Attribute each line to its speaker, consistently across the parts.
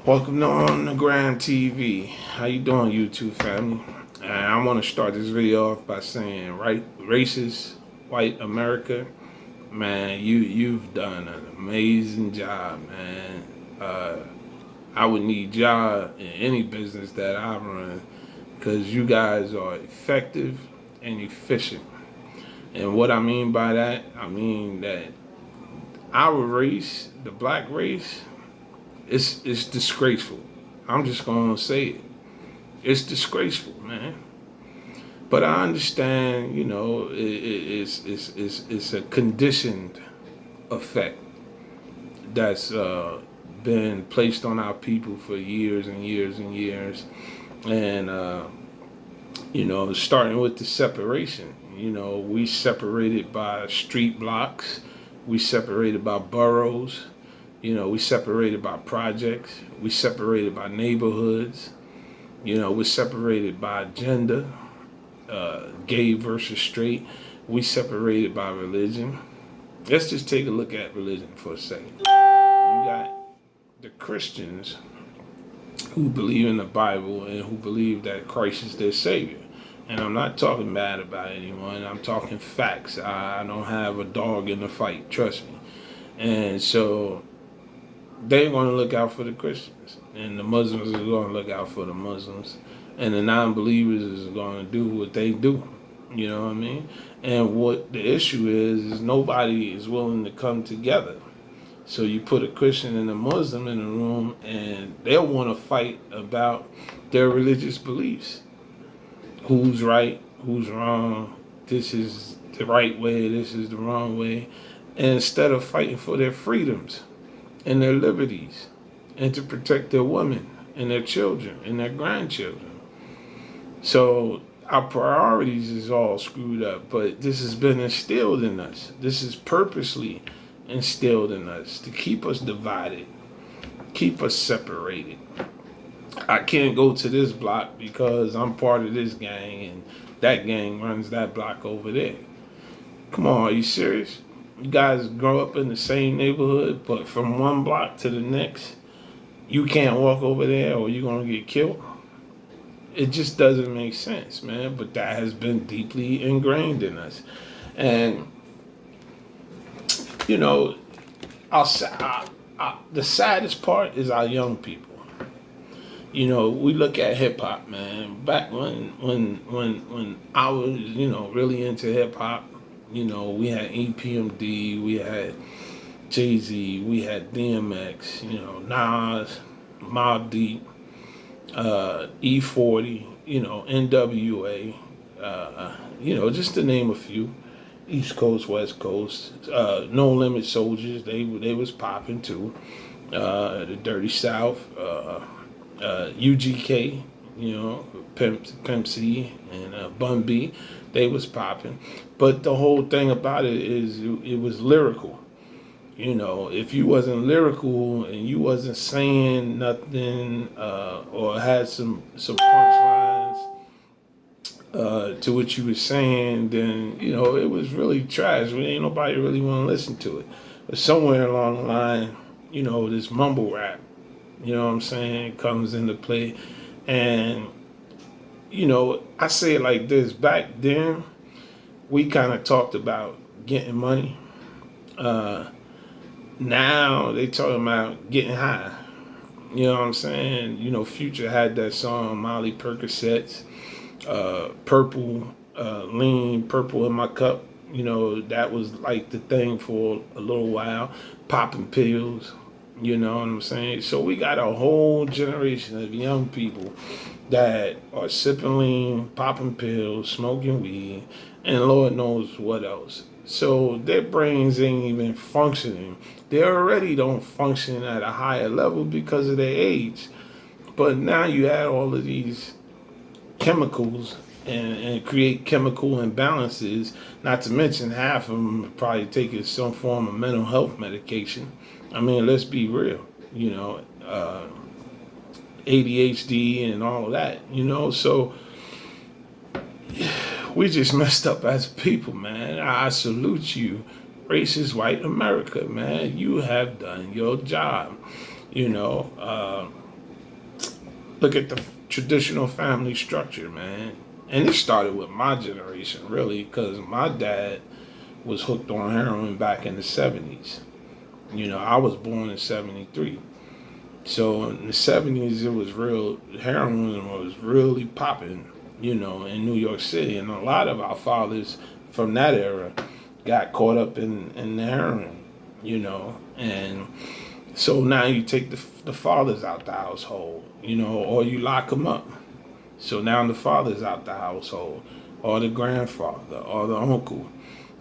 Speaker 1: Welcome to On the Gram TV. How you doing, YouTube family? And I want to start this video off by saying, right, racist white America, man, you've done an amazing job, man. I would need y'all in any business that I run because you guys are effective and efficient. And what I mean by that, I mean that our race, the black race, it's disgraceful. I'm just gonna say it. It's disgraceful, man. But I understand, it's a conditioned effect that's been placed on our people for years and years and years, and starting with the separation. We separated by street blocks, we separated by boroughs, we separated by projects, we separated by neighborhoods. We're separated by gender, gay versus straight. We separated by religion. Let's just take a look at religion for a second. You got the Christians who believe in the Bible and who believe that Christ is their Savior. And I'm not talking bad about anyone. I'm talking facts. I don't have a dog in the fight, trust me. And so they're going to look out for the Christians, and the Muslims are going to look out for the Muslims, and the non-believers is going to do what they do. You know what I mean? And what the issue is nobody is willing to come together. So you put a Christian and a Muslim in a room, and they'll want to fight about their religious beliefs. Who's right? Who's wrong? This is the right way. This is the wrong way. And instead of fighting for their freedoms and their liberties, and to protect their women and their children and their grandchildren. So our priorities is all screwed up, but this has been instilled in us. This is purposely instilled in us to keep us divided, keep us separated. I can't go to this block because I'm part of this gang and that gang runs that block over there. Come on, are you serious? You guys grow up in the same neighborhood, but from one block to the next, you can't walk over there or you're going to get killed. It just doesn't make sense, man. But that has been deeply ingrained in us. And, you know, the saddest part is our young people. We look at hip hop, man. Back when I was, really into hip hop, we had EPMD, we had Jay-Z, we had DMX, Nas, Mobb Deep, E40, NWA, just to name a few. East Coast, West Coast, No Limit Soldiers, they was popping too. The Dirty South, UGK, Pimp C and Bun B, they was popping. But the whole thing about it is it was lyrical. If you wasn't lyrical and you wasn't saying nothing or had some punchlines to what you was saying, then it was really trash. Ain't nobody really want to listen to it. But somewhere along the line, this mumble rap, what I'm saying, comes into play. And I say it like this: back then, we kind of talked about getting money. Now they talking about getting high. You know what I'm saying? Future had that song Molly Percocets, Purple, Lean, Purple in My Cup. That was like the thing for a little while. Popping pills. You know what I'm saying? So we got a whole generation of young people that are sipping lean, popping pills, smoking weed, and Lord knows what else. So their brains ain't even functioning. They already don't function at a higher level because of their age. But now you add all of these chemicals and create chemical imbalances, not to mention half of them are probably taking some form of mental health medication. I mean, let's be real, ADHD and all of that, so we just messed up as people, man. I salute you, racist white America, man. You have done your job. Look at the traditional family structure, man. And it started with my generation, really, because my dad was hooked on heroin back in the 70s. You know, I was born in 73. So in the 70s, it was real, heroin was really popping, you know, in New York City. And a lot of our fathers from that era got caught up in the heroin, you know. And so now you take the fathers out the household, you know, or you lock them up. So now the father's out the household, or the grandfather, or the uncle,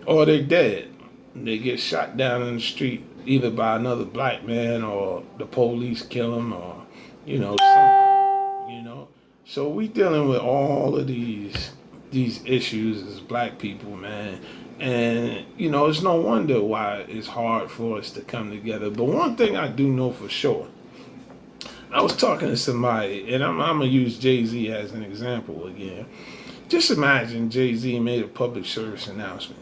Speaker 1: or they're dead. They get shot down in the street either by another black man, or the police kill them, or you know something. You know, so we dealing with all of these issues as black people, man. And you know, it's no wonder why it's hard for us to come together. But one thing I do know for sure, I was talking to somebody, and I'm gonna use Jay-Z as an example again. Just imagine Jay-Z made a public service announcement,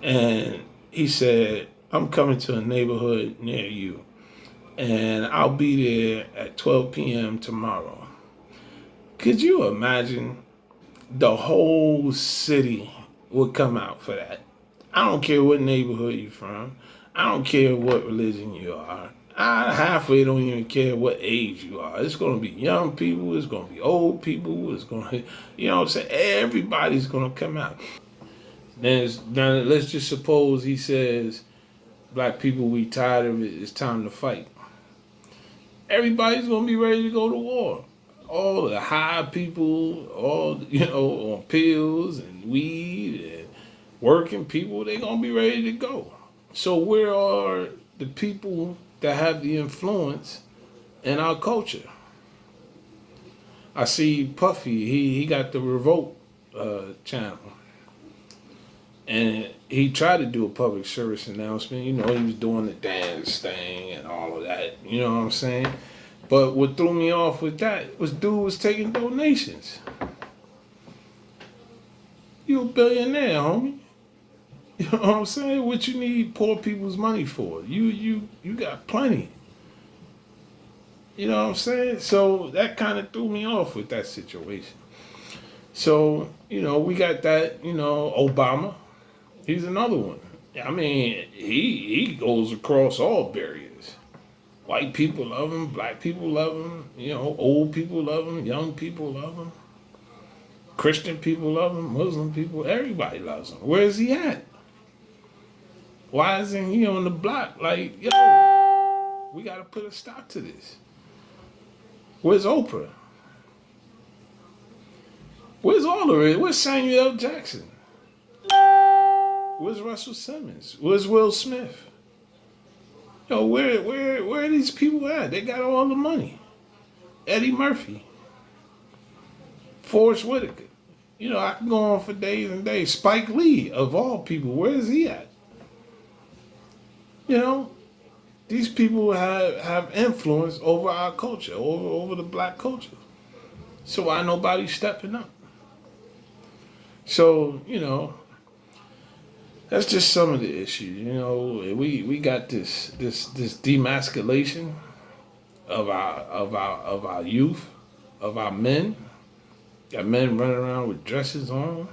Speaker 1: and he said, "I'm coming to a neighborhood near you, and I'll be there at 12 p.m. tomorrow." Could you imagine the whole city would come out for that? I don't care what neighborhood you're from. I don't care what religion you are. I halfway don't even care what age you are. It's going to be young people. It's going to be old people. It's going to, you know what I'm saying? Everybody's going to come out. Now let's just suppose he says, black people, we tired of it. It's time to fight. Everybody's going to be ready to go to war. All the high people, all, you know, on pills and weed and working people, they're going to be ready to go. So where are the people that have the influence in our culture? I see Puffy, he got the Revolt channel. And he tried to do a public service announcement. You know, he was doing the dance thing and all of that. You know what I'm saying? But what threw me off with that was dude was taking donations. You a billionaire, homie. You know what I'm saying? What you need poor people's money for? You got plenty. You know what I'm saying? So that kind of threw me off with that situation. So, you know, we got that, you know, Obama. He's another one. I mean, he goes across all barriers. White people love him, black people love him, you know, old people love him, young people love him, Christian people love him, Muslim people, everybody loves him. Where is he at? Why isn't he on the block? Like, yo, we got to put a stop to this. Where's Oprah? Where's all of it? Where's Samuel L. Jackson? Where's Russell Simmons? Where's Will Smith? Yo, where are these people at? They got all the money. Eddie Murphy. Forrest Whitaker. You know, I can go on for days and days. Spike Lee, of all people, where is he at? You know, these people have influence over our culture, over the black culture. So why nobody's stepping up? So, you know, that's just some of the issues. You know, we got this demasculation of our youth, of our men. Got men running around with dresses on.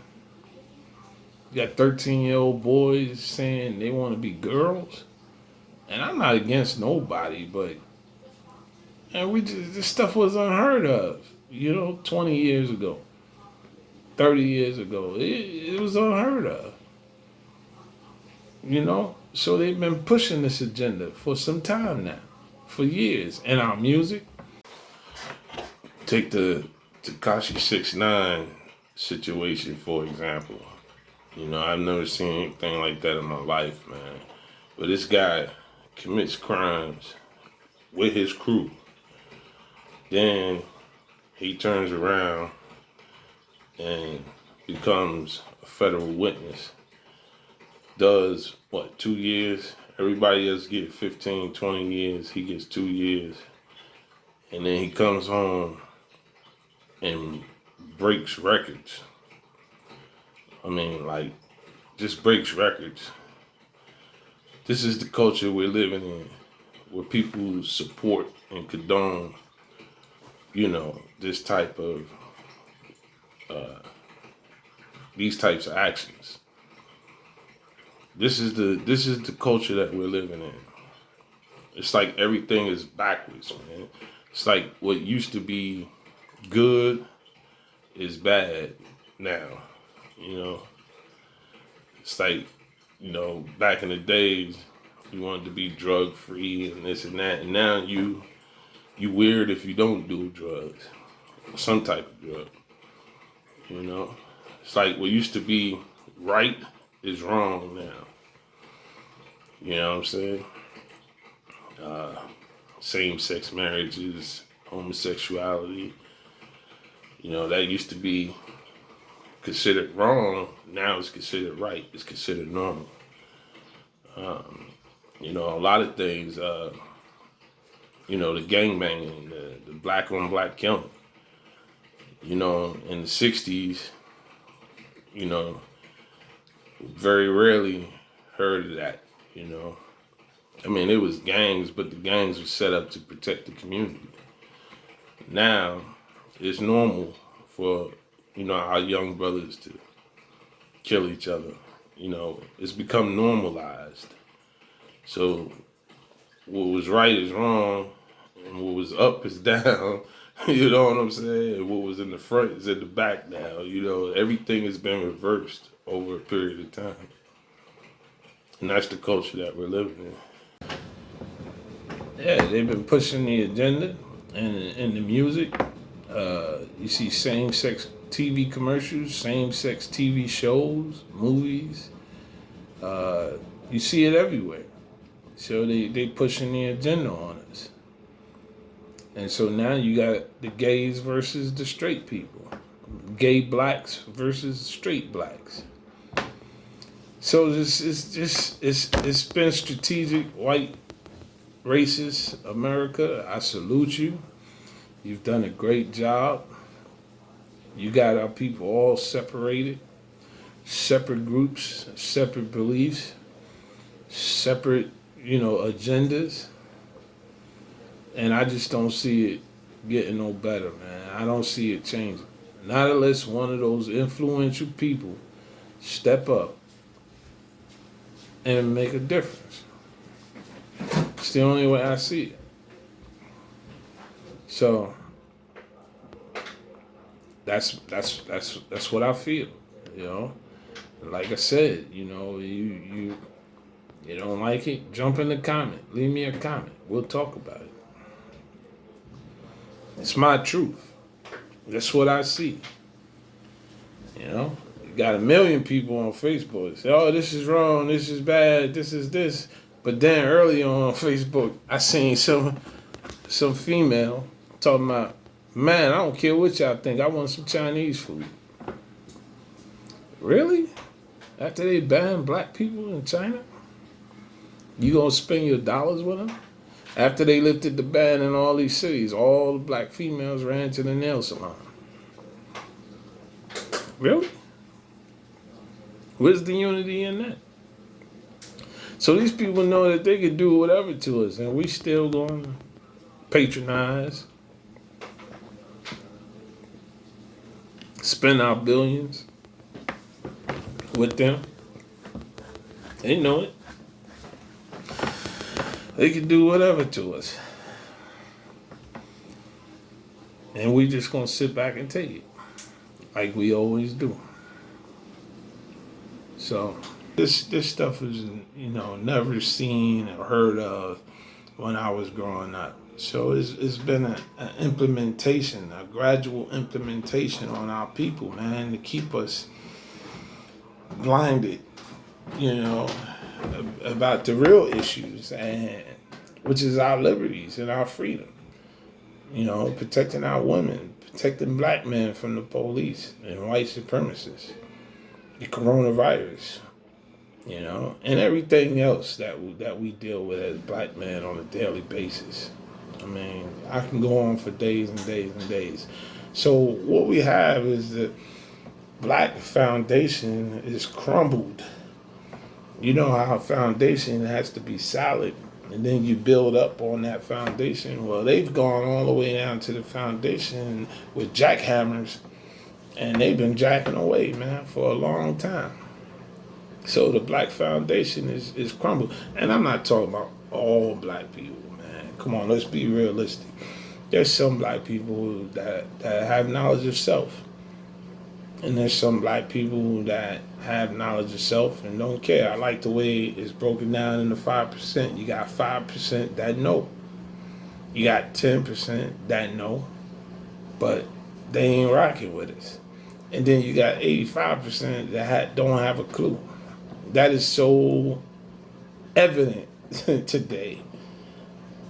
Speaker 1: You got 13-year-old boys saying they want to be girls. And I'm not against nobody, but and this stuff was unheard of. You know, 20 years ago, 30 years ago, it was unheard of. You know, so they've been pushing this agenda for some time now, for years. And our music. Take the Tekashi 6ix9ine situation for example. You know, I've never seen anything like that in my life, man. But this guy commits crimes with his crew. Then he turns around and becomes a federal witness. Does, 2 years? Everybody else get 15, 20 years. He gets 2 years. And then he comes home and breaks records. I mean, like, just breaks records. This is the culture we're living in, where people support and condone this type of these types of actions. This is the culture that we're living in. It's like everything is backwards, man. It's like what used to be good is bad now. You know, it's like, back in the days, you wanted to be drug free and this and that, and now you weird if you don't do drugs, some type of drug. You know, it's like what used to be right is wrong now. You know what I'm saying? Same-sex marriages, homosexuality. That used to be considered wrong. Now it's considered right. It's considered normal. A lot of things. The gang banging, the black on black killing. In the '60s, you know, very rarely heard of that. I mean, it was gangs, but the gangs were set up to protect the community. Now, it's normal for, our young brothers to kill each other. It's become normalized. So, what was right is wrong, and what was up is down. You know what I'm saying? And what was in the front is in the back now. Everything has been reversed over a period of time. And that's the culture that we're living in. Yeah, they've been pushing the agenda and the music. You see same-sex TV commercials, same-sex TV shows, movies. You see it everywhere. So they pushing the agenda on us. And so now you got the gays versus the straight people. Gay blacks versus straight blacks. So it's been strategic. White racist America, I salute you. You've done a great job. You got our people all separated, separate groups, separate beliefs, separate, agendas. And I just don't see it getting no better, man. I don't see it changing. Not unless one of those influential people step up and make a difference. It's the only way I see it. So that's what I feel. Like I said, you don't like it, jump in the comment, leave me a comment. We'll talk about it. It's my truth. That's what I see. You got 1 million people on Facebook say, "Oh, this is wrong, this is bad, this is this." But then early on Facebook, I seen some female talking about, "Man, I don't care what y'all think. I want some Chinese food." Really? After they banned black people in China, you gonna spend your dollars with them? After they lifted the ban in all these cities, all the black females ran to the nail salon. Really? Where's the unity in that? So these people know that they can do whatever to us, and we still going to patronize, spend our billions with them. They know it. They can do whatever to us. And we just going to sit back and take it, like we always do. So this stuff was, never seen or heard of when I was growing up. So it's been an implementation, a gradual implementation on our people, man, to keep us blinded, about the real issues, and which is our liberties and our freedom. Protecting our women, protecting black men from the police and white supremacists, the coronavirus, and everything else that we deal with as black men on a daily basis. I mean, I can go on for days and days and days. So what we have is the black foundation is crumbled. You know how a foundation has to be solid And then you build up on that foundation. Well, they've gone all the way down to the foundation with jackhammers, and they've been jacking away, man, for a long time. So the black foundation is crumbled. And I'm not talking about all black people, man. Come on, let's be realistic. There's some black people that have knowledge of self. And there's some black people that have knowledge of self and don't care. I like the way it's broken down into 5%. You got 5% that know. You got 10% that know, but they ain't rocking with us. And then you got 85% that don't have a clue. That is so evident today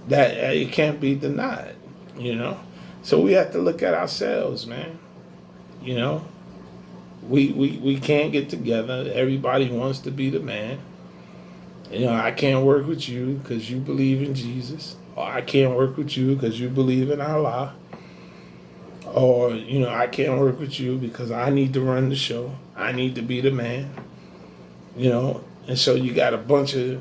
Speaker 1: that it can't be denied, you know? So we have to look at ourselves, man. You know? We can't get together. Everybody wants to be the man. You know, I can't work with you because you believe in Jesus. Or I can't work with you because you believe in Allah. Or, you know, I can't work with you because I need to run the show. I need to be the man. You know, and so you got a bunch of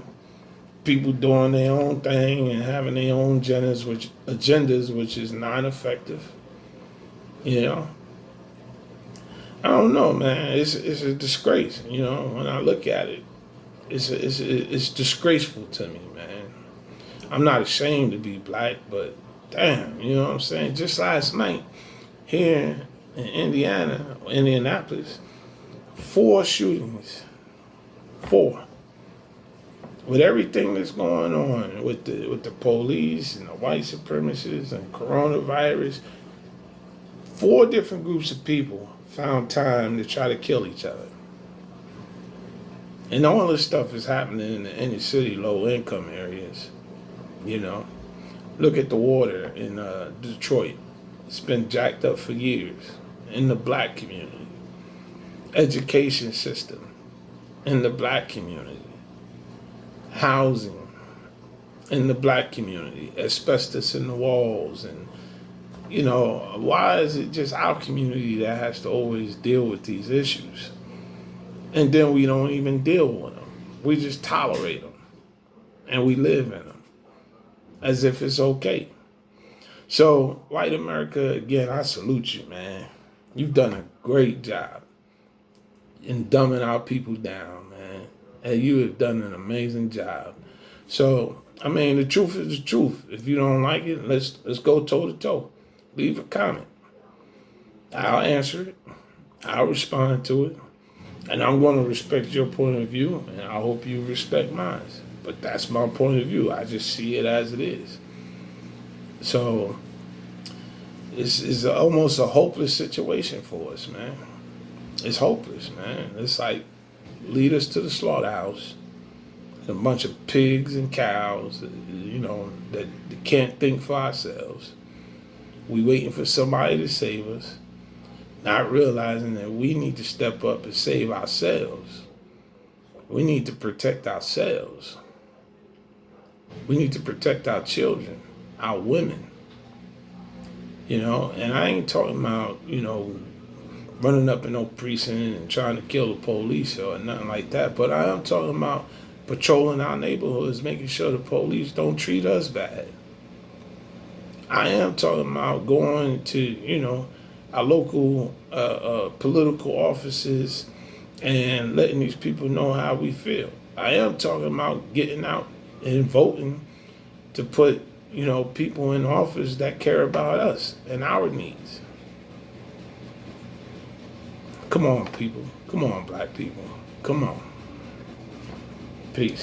Speaker 1: people doing their own thing and having their own agendas, which is non-effective. You know, I don't know, man. It's a disgrace. You know, when I look at it, it's disgraceful to me, man. I'm not ashamed to be black, but damn, you know what I'm saying? Just last night here in Indianapolis, 4 shootings. 4. With everything that's going on with the police and the white supremacists and coronavirus, 4 different groups of people found time to try to kill each other. And all this stuff is happening in the inner city, low income areas. You know, look at the water in Detroit. It's been jacked up for years in the black community. Education system in the black community, housing in the black community, asbestos in the walls, and you know, why is it just our community that has to always deal with these issues? And then we don't even deal with them. We just tolerate them, and we live in them as if it's okay. So, white America, again, I salute you, man. You've done a great job in dumbing our people down, man. And you have done an amazing job. So, I mean, the truth is the truth. If you don't like it, let's go toe to toe. Leave a comment. I'll answer it. I'll respond to it. And I'm going to respect your point of view, and I hope you respect mine. But that's my point of view. I just see it as it is. So, it's almost a hopeless situation for us, man. It's hopeless, man. It's like, lead us to the slaughterhouse. A bunch of pigs and cows, you know, that can't think for ourselves. We waiting for somebody to save us, not realizing that we need to step up and save ourselves. We need to protect ourselves. We need to protect our children, our women. You know, and I ain't talking about, you know, running up in no precinct and trying to kill the police or nothing like that. But I am talking about patrolling our neighborhoods, making sure the police don't treat us bad. I am talking about going to, you know, our local political offices and letting these people know how we feel. I am talking about getting out and voting to put, you know, people in office that care about us and our needs. Come on, people. Come on, black people. Come on. Peace.